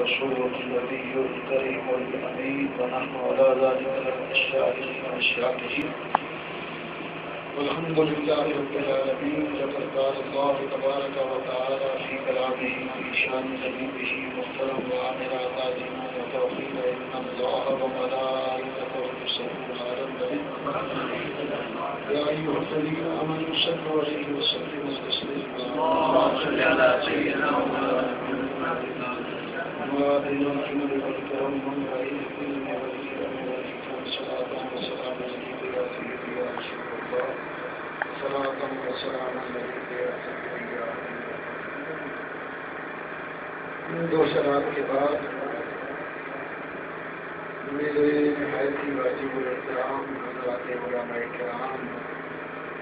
الرسول النبي الكريم الأمين ونحن على ذلك من الشاهدين والشاكرين والحمد لله رب العالمين. لقد قال الله تبارك وتعالى في كلامه في شان نبيه محترم وعامل تعظيما وتوحيدا إن الله وملائكته يصلون على النبي يا أيها الذين آمنوا صلوا عليه وسلموا تسليما. اللهم صل على سيدنا وآله والكرم والعزة والإكرام صلاة وسلام عليك يا سيدي يا رسول الله. صلاة وسلام عليك يا سيدي يا ان دو شرائط کے بعد میرے نہایت ہی واجب الاحترام حضرات علماء کرام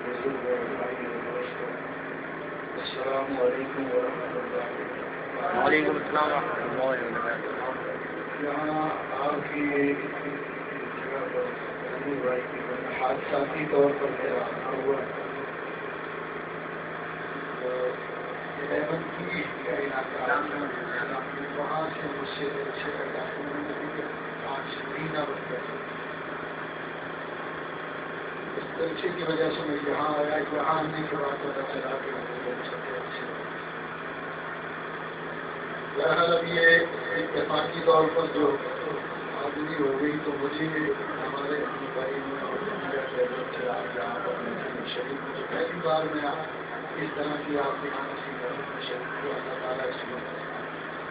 بزرگ اور بھائی اور دوستوں، السلام علیکم ورحمۃ اللہ وبرکاتہ. وعلیکم السلام ورحمۃ اللہ وبرکاتہ. یہاں آپ کی جگہ پر بھائی کی حادثاتی طور پر میرا ہوا کی کا علاقہ وہاں سے مجھ سے اس طریقے کی وجہ سے میں یہاں آیا. یہاں آنے کے بعد پتا چلا کہ بہرحال اب یہ اتفاقی طور پر جو آدمی ہو گئی تو مجھے ہمارے اپنے بھائی میں یہاں پر شریف مجھے پہلی بار میں اس طرح کی آپ کے یہاں کی شریف کو اللہ تعالیٰ اس میں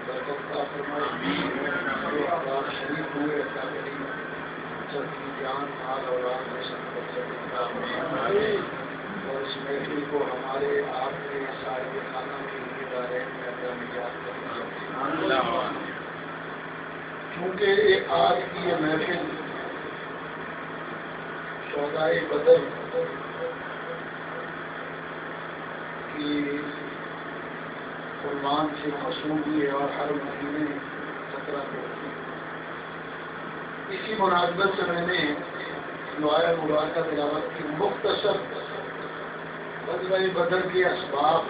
برکت کا فرمائے. جو آپ شریف ہوئے اللہ کریم سب کی جان مال اولاد میں سب اور اس محفل کو ہمارے آپ کے صاحب خانہ کے لیے دارین میں اللہ نجات کرنا. کیونکہ آج کی یہ محفل شہدائے بدر کی قربان سے موصول ہوئی ہے اور ہر مہینے 17 کو ہوتی ہے. اسی مناسبت سے میں نے دعائے مبارکہ تلاوت کی. مختصر غزوہ بدر کے اسباب،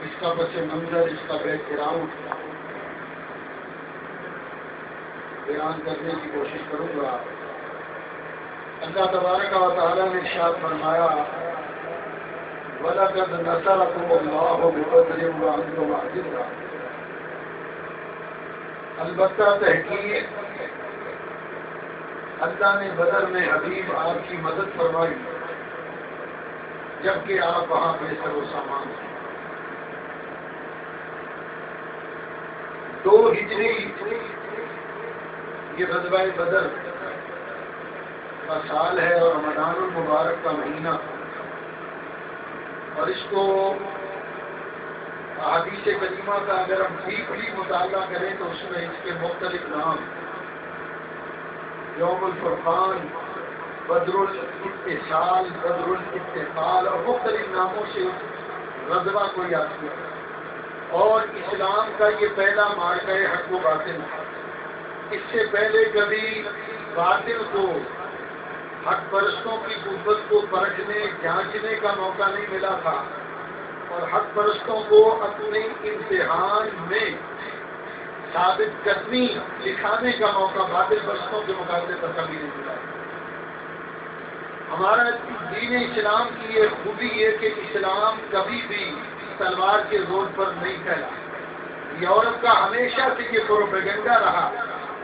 اس کا پس منظر، اس کا بیک گراؤنڈ بیان کرنے کی کوشش کروں گا. اللہ تبارک و تعالیٰ نے ارشاد فرمایا وَلَقَدْ نَصَرَكُمُ اللَّهُ بِبَدْرٍ وَأَنْتُمْ أَذِلَّةٌ. البتہ تحقیق اللہ نے بدر میں حبیب آپ کی مدد فرمائی جبکہ آپ وہاں بے سر و سامان ہیں. 2 ہجری یہ غزوہ بدر کا سال ہے اور رمضان المبارک کا مہینہ، اور اس کو احادیث کریمہ کا اگر ہم ڈیپلی مطالعہ کریں تو اس میں اس کے مختلف نام یوم الفرقان، بدر الاتصال، بدر الاتقال اور مختلف ناموں سے غزوہ کو یاد کیا. اور اسلام کا یہ پہلا معرکہ حق و باطل. اس سے پہلے کبھی باطل کو، حق پرستوں کی قوت کو پرکھنے جانچنے کا موقع نہیں ملا تھا، اور حق پرستوں کو اپنے امتحان میں ثابت قدمی دکھانے کا موقع باطل پرستوں کے مقابلے پر کبھی نہیں ملا. ہمارا دین اسلام کی یہ خوبی ہے کہ اسلام کبھی بھی تلوار کے زور پر نہیں پھیلا. یورپ کا ہمیشہ سے یہ پروپیگنڈا رہا.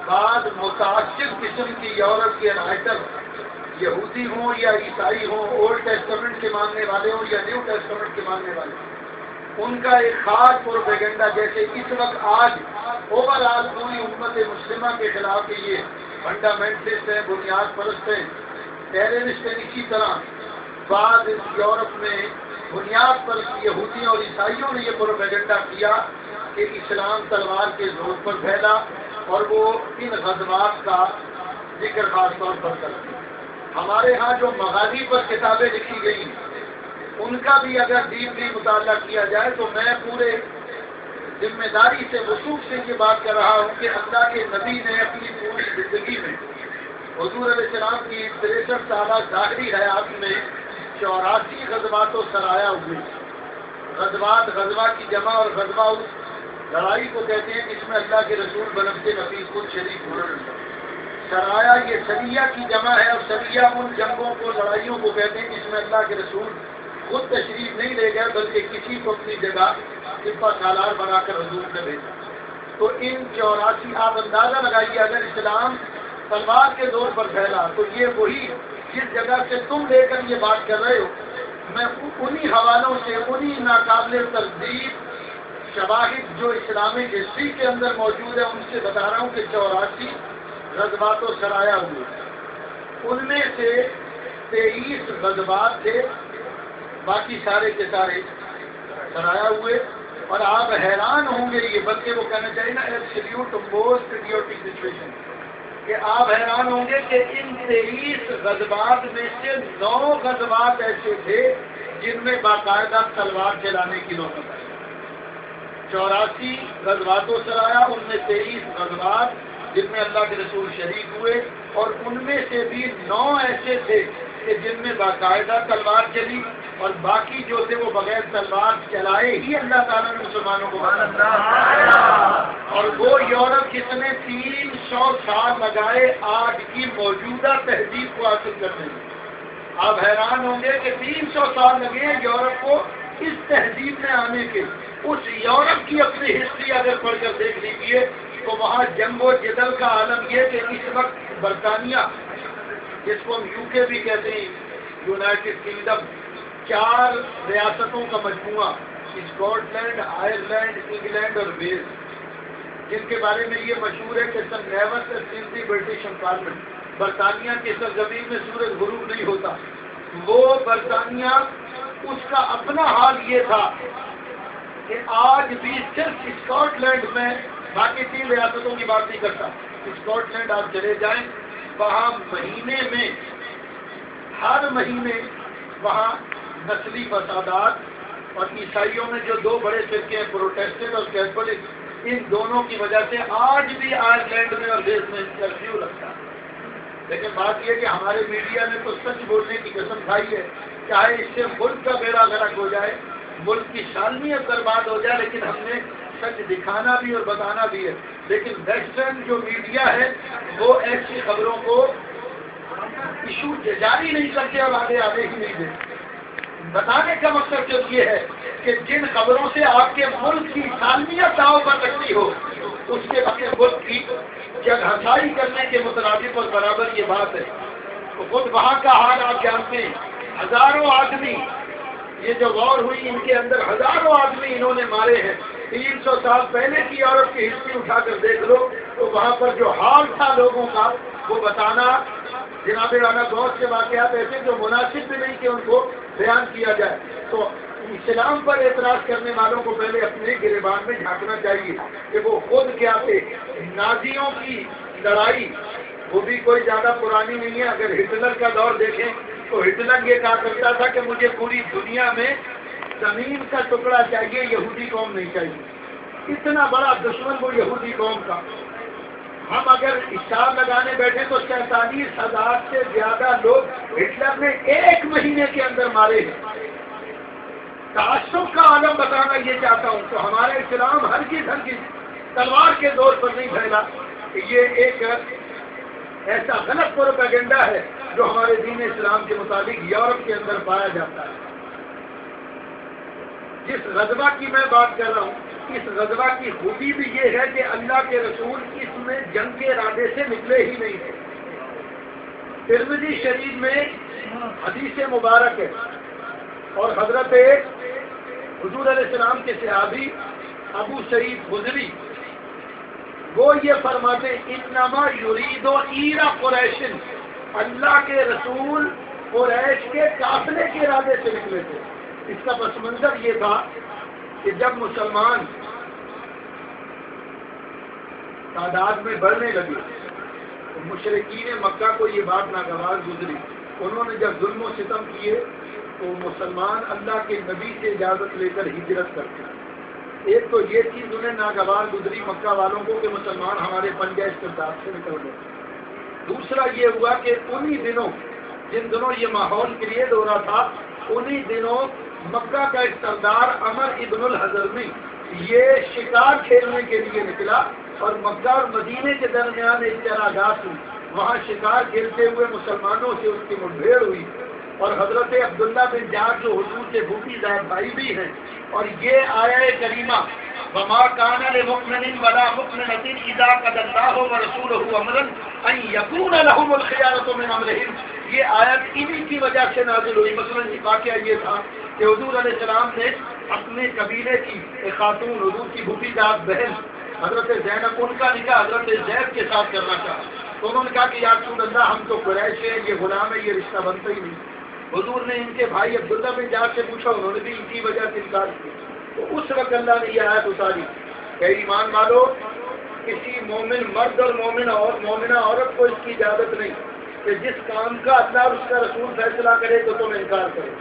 بعد متعصب قسم کی یورپ کے رائٹر، یہودی ہوں یا عیسائی ہوں، اولڈ ٹیسٹمنٹ کے ماننے والے ہوں یا نیو ٹیسٹمنٹ کے ماننے والے ہوں، ان کا ایک خاص پروپیگنڈا جیسے اس وقت آج اوور آل پوری امت مسلمہ کے خلاف یہ فنڈامنٹلسٹ ہیں، بنیاد پرست ہیں، ٹیررسٹ ہیں. اسی طرح بعد یورپ میں بنیاد پرست یہودیوں اور عیسائیوں نے یہ پروپیگنڈا کیا کہ اسلام تلوار کے زور پر پھیلا، اور وہ ان غزوات کا ذکر خاص طور پر کرتے ہیں. ہمارے ہاں جو مغازی پر کتابیں لکھی گئی ان کا بھی اگر ڈیپلی مطالعہ کیا جائے تو میں پورے ذمہ داری سے وثوق سے یہ بات کر رہا ہوں کہ اللہ کے نبی نے اپنی پوری زندگی میں حضور علیہ السلام کی 63 سالہ ظاہری حیات میں 84 غزوات و سرایہ ہوئے. غزوات غزوہ کی جمع اور غزوہ لڑائی کو کہتے ہیں جس میں اللہ کے رسول بنفسِ نفیس خود شریک ہوئے. سرایا یہ سریہ کی جمع ہے، اور سریہ ان جنگوں کو، لڑائیوں کو کہتے ہیں جس میں اللہ کے رسول خود تشریف نہیں لے گئے بلکہ کسی کو اپنی جگہ سپہ سالار بنا کر حضور نے بھیجا. تو ان 84 آپ اندازہ لگائیے اگر اسلام تلوار کے زور پر پھیلا تو یہ وہی جس جگہ سے تم لے کر یہ بات کر رہے ہو، میں انہی حوالوں سے، انہی ناقابل تردید شواہد جو اسلامک ہسٹری کے اندر موجود ہے ان سے بتا رہا ہوں کہ 84 غزوات و سرایا ہوئے. ان میں سے 23 غزوات تھے، باقی سارے کے سارے سرایا ہوئے. اور آپ حیران ہوں گے، یہ بلکہ وہ کہنا چاہیے نا ایبسلیوٹ موسٹ ایڈیوٹک سچویشن، کہ آپ حیران ہوں گے کہ ان 23 غزوات میں سے 9 غزوات ایسے تھے جن میں باقاعدہ تلوار چلانے کی نوبت آئی. 84 غزوات و سرایا، ان میں 23 غزوات جن میں اللہ کے رسول شریک ہوئے، اور ان میں سے بھی 9 ایسے تھے کہ جن میں باقاعدہ تلوار چلی، اور باقی جو تھے وہ بغیر تلوار چلائے ہی اللہ تعالیٰ نے مسلمانوں کو اور وہ یورپ جس نے 300 سال لگائے آج کی موجودہ تہذیب کو حاصل کرنے میں. آپ حیران ہوں گے کہ 300 سال لگے ہیں یورپ کو اس تہذیب میں آنے کے. اس یورپ کی اپنی ہسٹری اگر پڑھ کر دیکھ لیجیے تو وہاں جنگ و جدل کا عالم یہ کہ اس وقت برطانیہ، جس کو ہم UK بھی کہتے ہیں، یونائٹڈ کنگڈم، 4 ریاستوں کا مجموعہ، اسکاٹ لینڈ، آئرلینڈ، انگلینڈ اور ویلز، جن کے بارے میں یہ مشہور ہے کہ sun never sun the British parliament, برطانیہ کی سرزمین میں سورج غروب نہیں ہوتا. وہ برطانیہ، اس کا اپنا حال یہ تھا کہ آج بھی صرف اسکاٹ لینڈ میں، باقی 3 ریاستوں کی بات نہیں کرتا، اسکاٹ لینڈ آپ چلے جائیں، وہاں مہینے میں، ہر مہینے وہاں نسلی فسادات، اور عیسائیوں میں جو 2 بڑے فرقے ہیں، پروٹیسٹنٹ اور کیتھولک، ان دونوں کی وجہ سے آج بھی آئرلینڈ میں اور ویلز میں کرفیو لگتا ہے. لیکن بات یہ کہ ہمارے میڈیا نے تو سچ بولنے کی قسم کھائی ہے، چاہے اس سے ملک کا بیڑا غرق ہو جائے، ملک کی سالمیت برباد ہو جائے، لیکن ہم نے سچ دکھانا بھی اور بتانا بھی ہے. لیکن ویسٹرن جو میڈیا ہے وہ ایسی خبروں کو ایشو جاری نہیں کرتے اور آگے ہی نہیں دیتے. بتانے کا مقصد صرف یہ ہے کہ جن خبروں سے آپ کے ملک کی سالمیت داؤ پر رکھتی ہو، اس کے اپنے ملک کی جگ ہنسائی کرنے کے مترادف اور برابر یہ بات ہے. تو خود وہاں کا حال آپ جانتے ہیں، ہزاروں آدمی، یہ جو وار ہوئی ان کے اندر ہزاروں آدمی انہوں نے مارے ہیں. 300 سال پہلے کی عورت کی ہسٹری اٹھا کر دیکھ لو تو وہاں پر جو حال تھا لوگوں کا وہ بتانا، جناب رانا بہت سے واقعات ایسے جو مناسب بھی نہیں کہ ان کو بیان کیا جائے. تو اسلام پر اعتراض کرنے والوں کو پہلے اپنے گریبان میں جھانکنا چاہیے کہ وہ خود کیا تھے. نازیوں کی لڑائی وہ بھی کوئی زیادہ پرانی نہیں ہے. اگر ہٹلر کا دور دیکھیں تو ہٹلر یہ کہا کرتا تھا کہ مجھے پوری دنیا میں زمین کا ٹکڑا چاہیے، یہودی قوم نہیں چاہیے. اتنا بڑا دشمن وہ یہودی قوم کا. ہم اگر حساب لگانے بیٹھے تو 47,000 سے زیادہ لوگ ہٹلر نے 1 مہینے کے اندر مارے ہیں. تعصب کا عالم بتانا یہ چاہتا ہوں. تو ہمارا اسلام ہرگز تلوار کے دور پر نہیں پھیلا. یہ ایک ایسا غلط پروپیگنڈا ہے جو ہمارے دین اسلام کے مطابق یورپ کے اندر پایا جاتا ہے. جس غزوہ کی میں بات کر رہا ہوں، اس غزوہ کی خوبی بھی یہ ہے کہ اللہ کے رسول اس میں جنگ کے ارادے سے نکلے ہی نہیں تھے. ترمذی شریف میں حدیث مبارک ہے، اور حضرت حضور علیہ السلام کے صحابی ابو سعید خدری وہ یہ فرماتے انما یرید عیر قریش، اللہ کے رسول قریش کے قافلے کے ارادے سے نکلے تھے. اس کا پس منظر یہ تھا کہ جب مسلمان تعداد میں بڑھنے لگے تو مشرکین مکہ کو یہ بات ناگوار گزری. انہوں نے جب ظلم و ستم کیے تو مسلمان اللہ کے نبی سے اجازت لے کر ہجرت کرتے ہیں. ایک تو یہ چیز انہیں ناگوار گزری مکہ والوں کو کہ مسلمان ہمارے پنجہ استبداد سے نکل گئے. دوسرا یہ ہوا کہ انہی دنوں جن دنوں یہ ماحول کریٹ ہو رہا تھا، انہی دنوں مکہ کا ایک سردار عمر ابن الحضرمی یہ شکار کھیلنے کے لیے نکلا اور مکہ اور مدینے کے درمیان ایک چراگاہ تھی، وہاں شکار کھیلتے ہوئے مسلمانوں سے اس کی مٹبھیڑ ہوئی، اور حضرت عبداللہ بن جعد جو حضور کے بھوٹی زاد بھائی بھی ہیں، اور یہ آیہ کریمہ وما كان لمؤمن ولا مؤمنة اذا قضى الله ورسوله امرا ان يكون لهم الخيارة من امرهم، یہ آیت انہی کی وجہ سے نازل ہوئی۔ مثلا واقعہ یہ تھا کہ حضور علیہ السلام نے اپنے قبیلے کی ایک خاتون، حضور کی بھوٹی زاد بہن حضرت زینب، ان کا نکاح حضرت زید کے ساتھ کرنا چاہا، تو انہوں نے کہا کہ یا رسول اللہ ہم تو قریش ہیں، یہ غلام ہے، یہ رشتہ بنتا ہی نہیں۔ حضور نے ان کے بھائی عبداللہ بن جعد سے پوچھا، انہوں نے بھی ان کی وجہ سے انکار کیا، تو اس وقت اللہ نے یہ آیت اتاری کہ ایمان والو، کسی مومن مرد اور مومنہ عورت کو اس کی اجازت نہیں کہ جس کام کا اللہ اور اس کا رسول فیصلہ کرے تو تم انکار کرو۔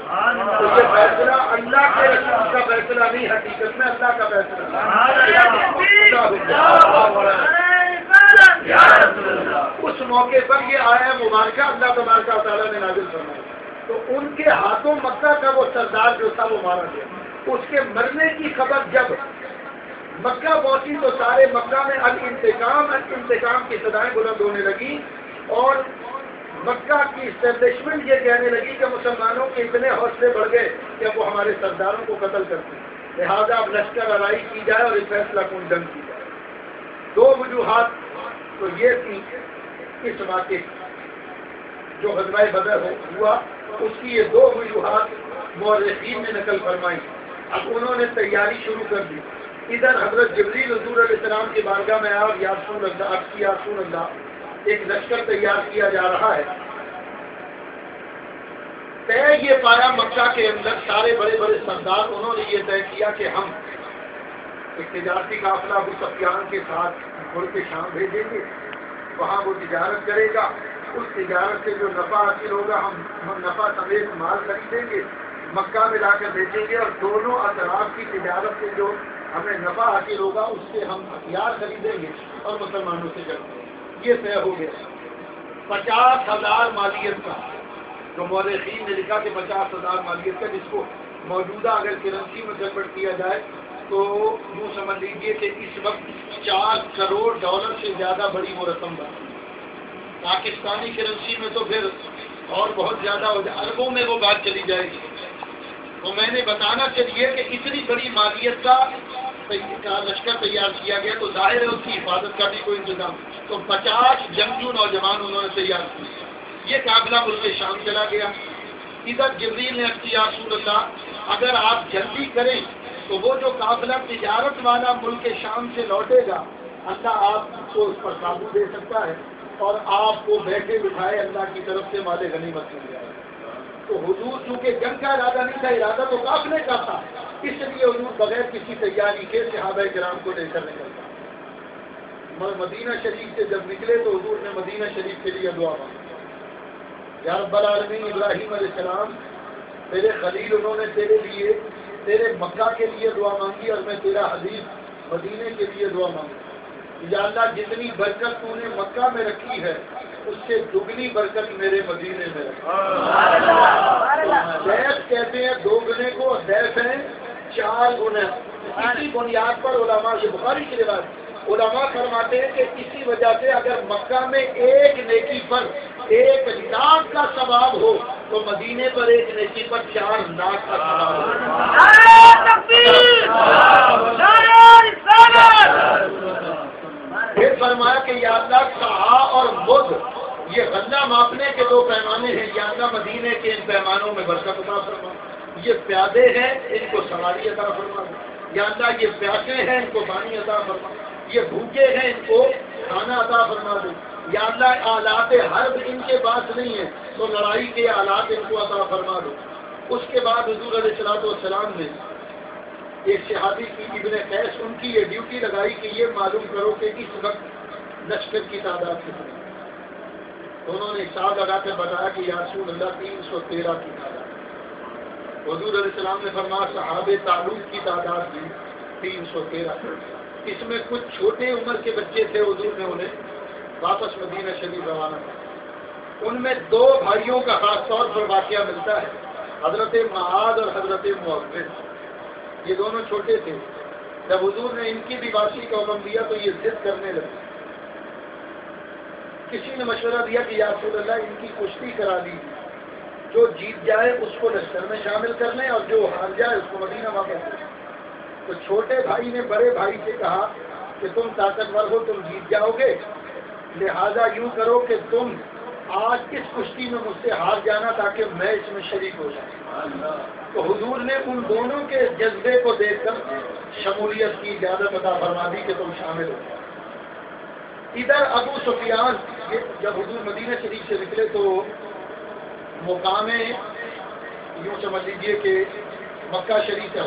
تو یہ فیصلہ اللہ کے رسول کا فیصلہ نہیں، حقیقت میں اللہ کا فیصلہ ہے۔ اس موقع پر یہ آیا مبارکہ اللہ تبارک و تعالیٰ نے نازل فرمائی، تو ان کے ہاتھوں مکہ کا وہ سردار جو تھا وہ مارا گیا۔ اس کے مرنے کی خبر جب مکہ پہنچی تو سارے مکہ میں الانتقام کی صدائیں بلند ہونے لگی، اور مکہ کی اسٹیبلشمنٹ یہ کہنے لگی کہ مسلمانوں کے اتنے حوصلے بڑھ گئے کہ اب وہ ہمارے سرداروں کو قتل کرتے ہیں، لہذا اب لشکر آرائی کی جائے اور اس فیصلہ کن جنگ کی جائے۔ دو وجوہات تو یہ تھی اس واقعے جو غزوہ بدر ہوا، اس کی یہ دو وجوہات مورخین نے نقل فرمائی۔ اب انہوں نے تیاری شروع کر دی۔ ادھر حضرت جبریل حضور علیہ السلام کی بارگاہ میں آیا اور یا رسول اللہ ایک لشکر تیار کیا جا رہا ہے۔ طے یہ پایا مکہ کے اندر سارے بڑے بڑے سردار، انہوں نے یہ طے کیا کہ ہم ایک تجارتی قافلہ ابو سفیان کے ساتھ ملک شام بھیجیں گے، وہاں وہ تجارت کرے گا، اس تجارت سے جو نفع حاصل ہوگا ہم نفع سمیت مال خریدیں گے، مکہ میں لا کر بیچیں گے، اور دونوں اطراف کی تجارت سے جو ہمیں نفع حاصل ہوگا اس سے ہم ہتھیار خریدیں گے اور مسلمانوں سے جنگ کریں گے۔ یہ طے ہو گیا۔ 50,000 مالیت کا، جو مورخین نے لکھا کہ 50,000 مالیت کا، جس کو موجودہ اگر کرنسی میں کنورٹ کیا جائے تو یوں سمجھ لیجیے کہ اس وقت 4 کروڑ ڈالر سے زیادہ بڑی وہ رقم بنتی ہے۔ پاکستانی کرنسی میں تو پھر اور بہت زیادہ ہو جائے، اربوں میں وہ بات چلی جائے گی۔ تو میں نے بتانا چاہیے کہ اتنی بڑی مالیت کا لشکر تیار کیا گیا، تو ظاہر ہے اس کی حفاظت کا بھی کوئی انتظام، تو 50 جنگجو نوجوان انہوں نے تیار کیا۔ یہ قافلہ ملک شام چلا گیا۔ ادھر جبریل نے عرض کیا رسول اللہ اگر آپ جلدی کریں تو وہ جو قافلہ تجارت والا ملک شام سے لوٹے گا، اللہ آپ کو اس پر قابو دے سکتا ہے اور آپ کو بیٹھے بٹھائے اللہ کی طرف سے مال غنیمت مل جائے۔ تو حضور چونکہ جنگ کا ارادہ نہیں تھا، ارادہ تو قافلے کا تھا، اس لیے حضور بغیر کسی تیاری کے صحابہ کرام کو لے کر نکلتا۔ مدینہ شریف سے جب نکلے تو حضور نے مدینہ شریف کے لیے دعا مانگی، یا رب العالمین ابراہیم علیہ السلام تیرے خلیل، انہوں نے تیرے لیے تیرے مکہ کے لیے دعا مانگی، اور میں تیرا حبیب مدینے کے لیے دعا مانگی، یا اللہ جتنی برکت تو نے مکہ میں رکھی ہے اس سے دگنی برکت میرے مدینے میں رکھی۔ ضعف کہتے ہیں 2 گنے کو، ضعف ہیں 4 گنے۔ اسی بنیاد پر علماء، یہ بخاری کی روایت، علماء فرماتے ہیں کہ اسی وجہ سے اگر مکہ میں ایک نیکی پر 1 لاکھ کا ثواب ہو تو مدینے پر ایک نیکی پر 4 لاکھ کا ثواب ہو۔ پھر فرمایا کہ یا اللہ صحا اور مد، یہ غلہ ماپنے کے 2 پیمانے ہیں، یا اللہ مدینے کے ان پیمانوں میں برکت عطا فرما۔ یہ پیادے ہیں ان کو سواری عطا فرما، یا اللہ یہ پیاسے ہیں ان کو پانی عطا فرما، یہ بھوکے ہیں ان کو کھانا عطا فرما دو، یا اللہ آلات حرب ان کے پاس نہیں ہیں تو لڑائی کے آلات ان کو عطا فرما دو۔ اس کے بعد حضور علیہ السلام نے ایک صحابی کی ابن قیس، ان کی یہ ڈیوٹی لگائی کہ یہ معلوم کرو کہ اس وقت لشکر کی تعداد کتنی ہے۔ تو انہوں نے حساب لگا کر بتایا کہ یا رسول اللہ 313 کی تعداد۔ حضور علیہ السلام نے فرمایا صحابہ تعلق کی تعداد بھی 313، اس میں کچھ چھوٹے عمر کے بچے تھے، حضور نے انہیں واپس مدینہ شریف روانہ کیا۔ ان میں 2 بھائیوں کا خاص طور پر واقعہ ملتا ہے، حضرت معاذ اور حضرت معوذ۔ یہ دونوں چھوٹے تھے، جب حضور نے ان کی بھی واپسی کا حکم دیا تو یہ ضد کرنے لگے. کسی نے مشورہ دیا کہ یا رسول اللہ ان کی کشتی کرا دی، جو جیت جائے اس کو لشکر میں شامل کر لیں اور جو ہار جائے اس کو مدینہ واپس کریں. تو چھوٹے بھائی نے بڑے بھائی سے کہا کہ تم طاقتور ہو، تم جیت جاؤ گے، لہذا یوں کرو کہ تم آج اس کشتی میں مجھ سے ہار جانا تاکہ میں اس میں شریک ہو جاؤں. تو حضور نے ان دونوں کے جذبے کو دیکھ کر شمولیت کی اجازت عطا فرما دی کہ تم شامل ہو. ادھر ابو سفیان جب حضور مدینہ شریف سے نکلے تو مقام یوں سمجھ لیجیے کہ مکہ شریف سے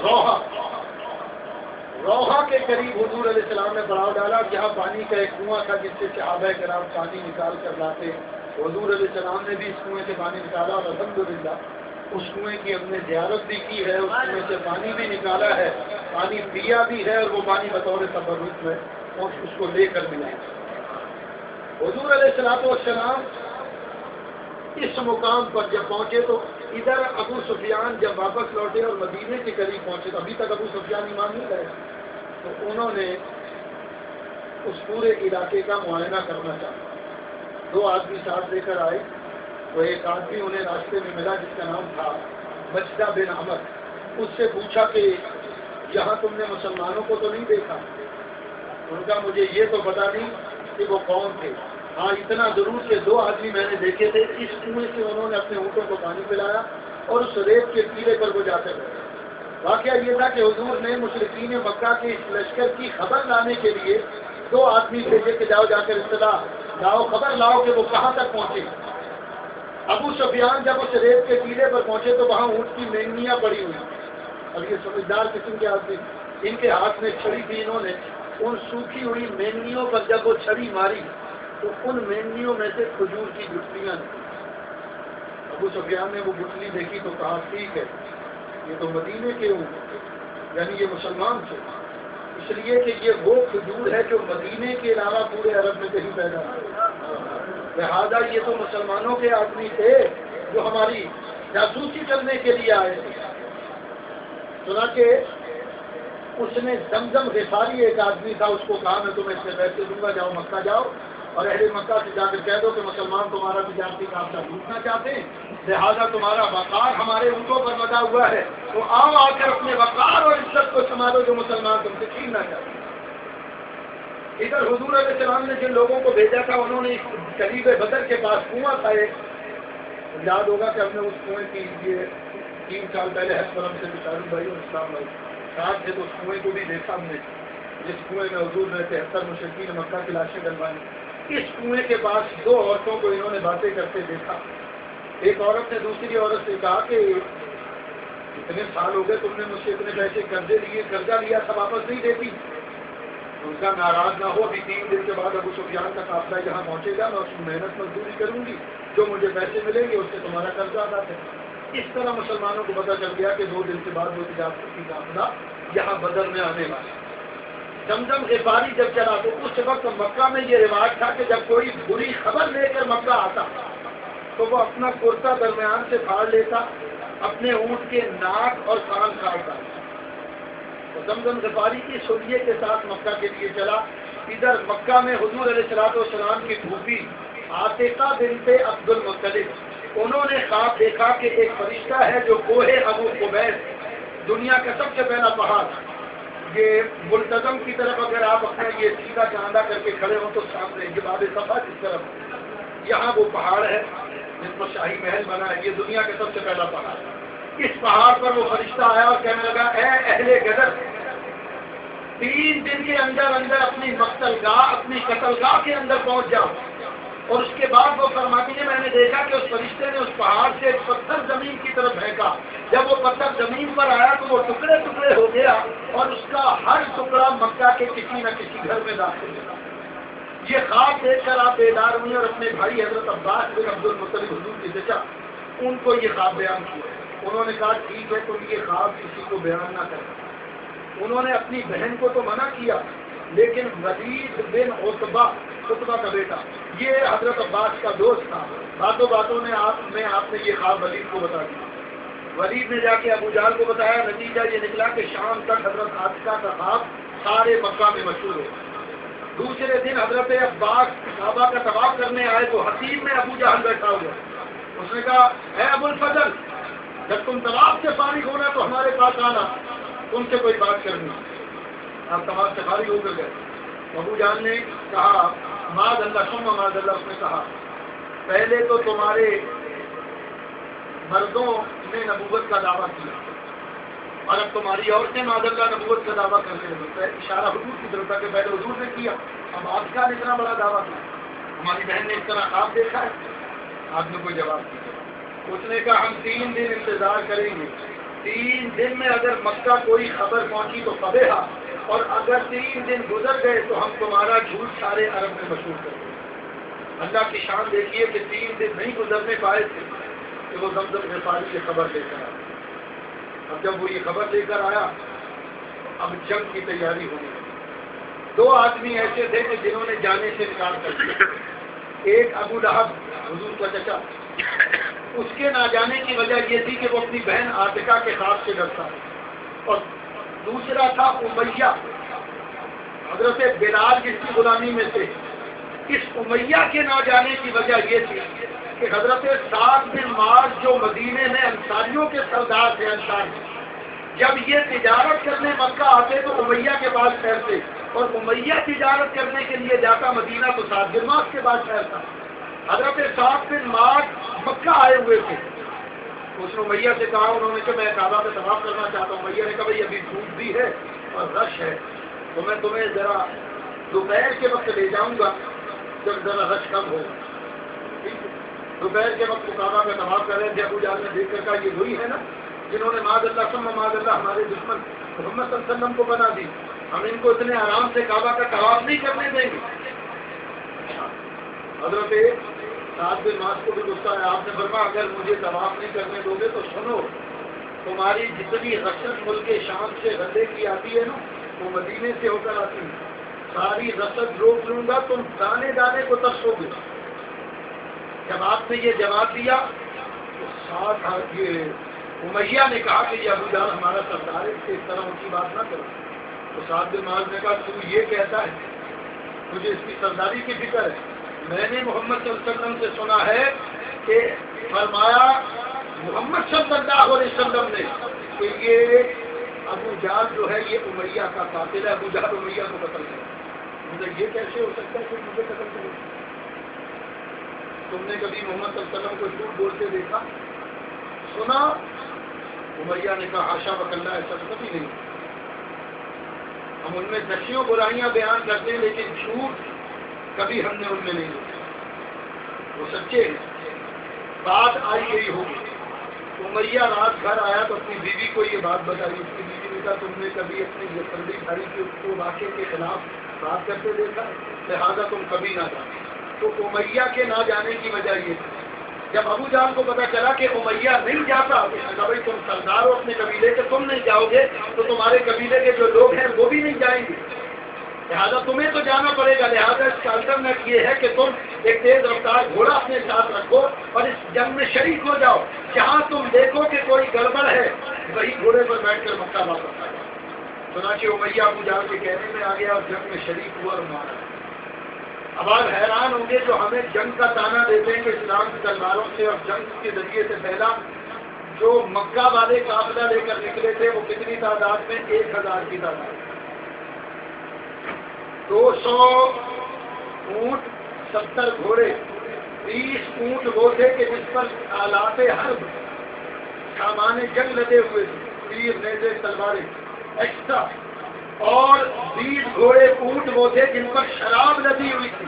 روحا کے قریب حضور علیہ السلام نے پڑاؤ ڈالا، جہاں پانی کا ایک کنواں تھا جس سے صحابہ کرام پانی نکال کر لاتے. حضور علیہ السلام نے بھی اس کنویں سے پانی نکالا اور الحمدللہ اس کنویں کی ہم نے زیارت بھی کی ہے، اس کنویں سے پانی بھی نکالا ہے، پانی پیا بھی ہے، اور وہ پانی بطور تبرک میں اور اس کو لے کر ملا. حضور علیہ السلام اس مقام پر جب پہنچے تو ادھر ابو سفیان جب واپس لوٹے اور مدینے کے قریب پہنچے تو ابھی تک ابو سفیان ایمان نہیں لائے، تو انہوں نے اس پورے علاقے کا معائنہ کرنا چاہا. 2 آدمی ساتھ لے کر آئے، تو ایک آدمی انہیں راستے میں ملا جس کا نام تھا مجدہ بن عمر. اس سے پوچھا کہ یہاں تم نے مسلمانوں کو تو نہیں دیکھا؟ ان کا مجھے یہ تو پتا نہیں کہ وہ کون تھے، ہاں اتنا ضرور کہ 2 آدمی میں نے دیکھے تھے، اس کنویں سے انہوں نے اپنے اونٹوں کو پانی پلایا اور اس ریت کے ٹیلے پر وہ جاتے رہے. واقعہ یہ تھا کہ حضور نے مشرکین مکہ کے اس لشکر کی خبر لانے کے لیے 2 آدمی بھیجے کہ جاؤ جا کر اطلاع لاؤ، خبر لاؤ کہ وہ کہاں تک پہنچے. ابو سفیان جب اس ریت کے ٹیلے پر پہنچے تو وہاں اونٹ کی مینگنیاں پڑی ہوئی. اب یہ سمجھدار قسم کے آدمی، ان کے ہاتھ میں چھڑی تھی، انہوں نے ان سوکھی ہوئی مینگنیوں پر جب وہ چھڑی ماری تو ان مینگنیوں میں سے کھجور کی گٹلیاں نکلی. ابو سفیان نے وہ گٹلی دیکھی تو کہا ٹھیک ہے، یہ تو مدینے کے ہوں، یعنی یہ مسلمان تھے، اس لیے کہ یہ وہ کھجور ہے جو مدینے کے علاوہ پورے عرب میں کہیں پیدا نہیں، لہٰذا یہ تو مسلمانوں کے آدمی تھے جو ہماری جاسوسی کرنے کے لیے آئے تھے. چنانچہ اس نے زمزم غفاری ایک آدمی تھا، اس کو کہا میں تمہیں اس سے پیسے دوں گا، جاؤ مکہ جاؤ اور اہل مکہ سے جا کر کہہ دو کہ مسلمان تمہارا تجارتی قافلہ لوٹنا چاہتے ہیں، لہذا تمہارا وقار ہمارے اونٹوں پر لگا ہوا ہے، تو آؤ آ کر اپنے وقار اور عزت کو سنبھالو جو مسلمان تم سے چھیننا چاہتے ہیں. ادھر حضور علیہ السلام نے جن لوگوں کو بھیجا تھا انہوں نے قریب بدر کے پاس کنواں تھا ایک، یاد ہوگا کہ ہم نے اس کنویں کی یہ 3 سال پہلے حسپرم سے بشارو بھائی اور اسلام بھائی ساتھ تھے، تو اس کنویں کو بھی دیکھا ہم نے، جس کنویں میں حضور نے 73 مشرکین مکہ کی لاشیں ڈلوائی. اس کنویں کے پاس 2 عورتوں کو انہوں نے باتیں کرتے دیکھا. ایک عورت نے دوسری عورت سے کہا کہ اتنے سال ہو گئے تم نے مجھ سے اتنے پیسے قرضہ لیا تھا، واپس نہیں دیتی. ان کا ناراض نہ ہو، ابھی 3 دن کے بعد ابو سفیان کا قافلہ یہاں پہنچے گا، میں اس کی محنت مزدوری کروں گی، جو مجھے پیسے ملیں گے اس سے تمہارا قرضہ ادا کریں. اس طرح مسلمانوں کو پتہ چل گیا کہ 2 دن کے بعد وہ تجارت کی قافلہ یہاں بدر میں آنے والا. زمزم غفاری جب چلا تو اس وقت مکہ میں یہ رواج تھا کہ جب کوئی بری خبر لے کر مکہ آتا تو وہ اپنا کرتا درمیان سے پھاڑ لیتا، اپنے اونٹ کے ناک اور کان کاٹتا. تو زمزم غفاری اس حلیے کے ساتھ مکہ کے لیے چلا. ادھر مکہ میں حضور علیہ السلام کی پھوپھی عاتقہ بنت عبد المطلب، انہوں نے خواب دیکھا کہ ایک فرشتہ ہے جو کوہ ابو قبیس، دنیا کا سب سے پہلا پہاڑ، یہ ملتزم کی طرف اگر آپ اپنا یہ سیدھا چاندہ کر کے کھڑے ہوں تو سامنے یہ باب صفا کی طرف یہاں وہ پہاڑ ہے جس پر شاہی محل بنا ہے، یہ دنیا کا سب سے پہلا پہاڑ. اس پہاڑ پر وہ فرشتہ آیا اور کہنے لگا اے اہل غدر، 3 دن کے اندر اندر اپنی مقتل گاہ، اپنی قتل گاہ کے اندر پہنچ جاؤ. اور اس کے بعد وہ فرماتی ہے میں نے دیکھا کہ اس فرشتے نے اس پہاڑ سے ایک پتھر زمین کی طرف پھینکا، جب وہ پتھر زمین پر آیا تو وہ ٹکڑے ٹکڑے ہو گیا اور اس کا ہر ٹکڑا مکہ کے کسی نہ کسی گھر میں داخل ہوا. یہ خواب دیکھ کر آپ بیدار ہوئی اور اپنے بھائی حضرت عباس بن عبد المطلب حضور کی چچا ان کو یہ خواب بیان کیا. انہوں نے کہا ٹھیک ہے تم یہ خواب کسی کو بیان نہ کرنا. انہوں نے اپنی بہن کو تو منع کیا، لیکن ولید بن عتبہ کا بیٹا، یہ حضرت عباس کا دوست تھا، باتوں باتوں میں آپ نے یہ خواب ولید کو بتا دیا. ولید نے جا کے ابو جہل کو بتایا، نتیجہ یہ نکلا کہ شام تک حضرت عاتقہ کا خواب سارے مکہ میں مشہور ہو. دوسرے دن حضرت عباس کعبہ کا طواف کرنے آئے تو حتیم میں ابو جہل بیٹھا ہوا. اس نے کہا اے ابو الفضل جب تم طواف سے فارغ ہونا تو ہمارے پاس آنا, تم سے کوئی بات کرنی. آپ طواف سے فارغ ہو کر گئے. ابو جہل نے کہا معاذ اللہ ثم معاذ اللہ. اس نے کہا پہلے تو تمہارے مردوں نے نبوت کا دعویٰ کیا اور اب تمہاری عورتیں معاذ اللہ نبوت کا دعویٰ کرنے لگی. اشارہ حضور کی طرف تھا کہ پہلے حضور نے کیا, اب آپ کا اتنا بڑا دعویٰ کیا. ہماری بہن نے اس طرح خواب دیکھا ہے. آپ نے کوئی جواب نہیں دیا. اس نے کہا ہم 3 دن انتظار کریں گے. 3 دن میں اگر مکہ کوئی خبر پہنچی تو فبیہا, اور اگر 3 دن گزر گئے تو ہم تمہارا جھوٹ سارے عرب میں مشہور کر دیں. اللہ کی شان دیکھیے کہ 3 دن نہیں گزرنے پائے تھے کہ وہ زمزم غفاری کی خبر لے کر آیا. اب جب وہ یہ خبر لے کر آیا اب جنگ کی تیاری ہونے لگی. 2 آدمی ایسے تھے کہ جنہوں نے جانے سے انکار کر دیا. ایک ابو لہب حضور کا چچا, اس کے نہ جانے کی وجہ یہ تھی کہ وہ اپنی بہن عاتقہ کے خواب سے ڈرتا, اور دوسرا تھا امیہ حضرت بلال جس کی غلامی میں تھے. اس امیہ کے نہ جانے کی وجہ یہ تھی کہ حضرت سعد بن معاذ جو مدینے میں انصاریوں کے سردار تھے, انصار, جب یہ تجارت کرنے مکہ آتے تو امیہ کے پاس ٹھہرتے, اور امیہ تجارت کرنے کے لیے جاتا مدینہ تو سعد بن معاذ کے پاس ٹھہرتا. حضرت سعد بن معاذ مکہ آئے ہوئے تھے. اس نے امیہ سے کہا, انہوں نے کہ میں کعبہ پہ طواف کرنا چاہتا ہوں. امیہ نے کہا بھائی ابھی دھوپ بھی ہے اور رش ہے, تو میں تمہیں ذرا دوپہر کے وقت لے جاؤں گا جب ذرا رش کم ہوگا. دوپہر کے وقت کعبہ میں طواف کر رہے تھے. ابو جہل نے دیکھ کر کہا یہ وہی ہے نا جنہوں نے معاذ اللہ ثم معاذ اللہ ہمارے دشمن محمد صلی اللہ علیہ وسلم کو بنا دی, ہم ان کو اتنے آرام سے کعبہ کا طواف نہیں کرنے دیں گے. حضرت سعد بن معاذ کو بھی غصہ ہے. آپ نے فرمایا اگر مجھے طواف نہیں کرنے دو گے تو سنو, تمہاری جتنی رسد ملک شام سے غزے کی آتی ہے نا وہ مدینے سے ہو کر آتی ہے, ساری رسد روک لوں گا, تم دانے دانے کو ترسو گے. جب آپ نے یہ جواب دیا تو ساتھ یہ امیہ نے کہا کہ یہ ابو جہل ہمارا سردار ہے, اس طرح اونچی بات نہ کرو. تو سعد بن معاذ نے کہا تو یہ کہتا ہے مجھے اس کی سرداری کی فکر ہے. میں نے محمد صلی اللہ علیہ وسلم سے سنا ہے کہ فرمایا محمد صلی اللہ علیہ وسلم نے کہ یہ ابو جہل جو ہے یہ امیہ کا قاتل ہے, ابو جہل امیہ کو قتل کرے. مجھے یہ کیسے ہو سکتا ہے کہ مجھے قتل کرے؟ تم نے کبھی محمد صلی اللہ علیہ وسلم کو جھوٹ بولتے دیکھا سنا؟ امیہ نے کہا حاشا وکلا, ایسا کبھی نہیں. ہم ان میں نشیوں برائیاں بیان کرتے ہیں لیکن جھوٹ کبھی ہم نے ان میں نہیں دیکھا. وہ سچے ہیں. بات آئی یہی ہوگی. امیہ رات گھر آیا تو اپنی بیوی کو یہ بات بتائی. اس کی بیوی نے کہا تم نے کبھی اپنی یہ سردی بھائی کے کو واقعے کے خلاف بات کرتے دیکھا, لہٰذا تم کبھی نہ جانا. تو امیہ کے نہ جانے کی وجہ یہ تھی. جب ابو جہل کو پتا چلا کہ امیہ نہیں جاتا, کہا بھائی تم سردار ہو اپنے قبیلے کے, تم نہیں جاؤ گے تو تمہارے قبیلے کے جو لوگ ہیں وہ بھی نہیں جائیں گے, لہٰذا تمہیں تو جانا پڑے گا. لہٰذا اس کا الٹرنیٹ یہ ہے کہ تم ایک تیز رفتار گھوڑا اپنے ساتھ رکھو اور اس جنگ میں شریک ہو جاؤ. جہاں تم دیکھو کہ کوئی گڑبڑ ہے وہی گھوڑے پر بیٹھ کر مکہ واپس آ جاؤ. چنانچہ امیہ ابو جہل کے کہنے میں آ گیا اور جنگ میں شریک ہوا اور مارا. اب آپ حیران ہوں گے جو ہمیں جنگ کا تانا دیتے ہیں کہ اسلام کی تلواروں سے اور جنگ کے ذریعے سے پہلا جو مکہ والے قافلہ لے کر نکلے تھے وہ کتنی تعداد میں؟ 1000 کی تعداد. 200 اونٹ, 70 گھوڑے, 30 اونٹ وہ تھے کہ جس پر آلات حرب سامان جنگ لدے ہوئے تھے, تیر, نیزے, تلواریں ایکسٹرا, اور 20 گھوڑے اونٹ وہ تھے جن پر شراب لدی ہوئی تھی.